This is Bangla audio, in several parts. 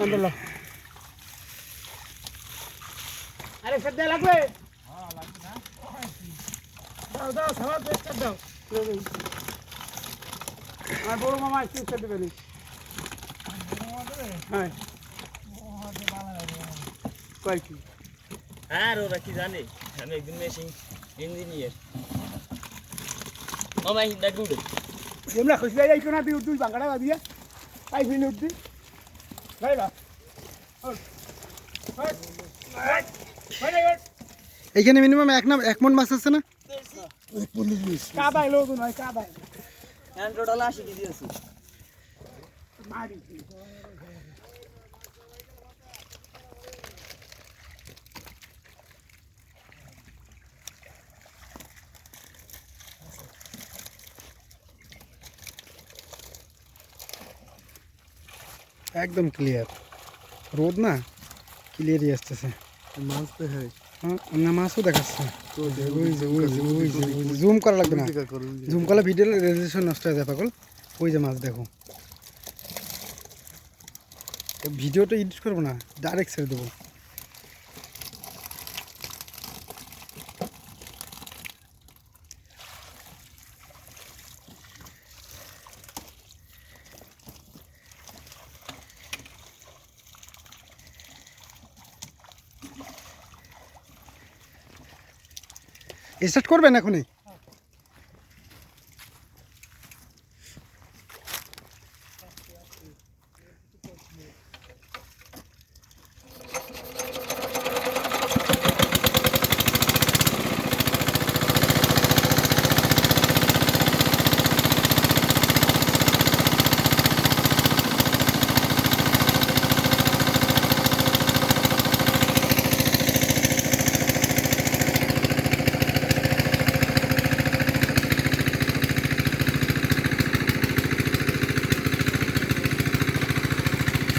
আন্দোলন আরে সদ্য লাগবে হ্যাঁ লাগবে না দাও দাও সবাই পেট কর দাও আর বড় মামা একটু খেতে পারি হ্যাঁ কয় কি আর ওরা কি জানে আমি একদিন মেশিন ইঞ্জিনিয়ার মামা হিন্দা গুড এমরা খুশি যাই কোনা তুই উঠবি বাঙ্গাটা দিয়া তাই ফিরে উঠবি ভাই না এইখানে মিনিমাম এক মন মাছ আছে না? কাদায় লোক নয় কাদায় টোটাল 80 কেজি আছে মারি একদম ক্লিয়ার, রোদ না ক্লিয়ারই আসতেছে। মাছ দেখায় না মাছও দেখাচ্ছে, জুম করা লাগবে না, জুম করলে ভিডিওর রেজুলেশন নষ্ট হয়ে যায় পাগল। ওই যে মাছ দেখো, ভিডিওটা এডিট করবো না, ডাইরেক্ট ছেড়ে দেবো। স্টার্ট করবেন এখনই?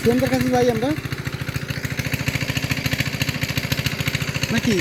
সিএমদের কাছে যাই আমরা নাকি?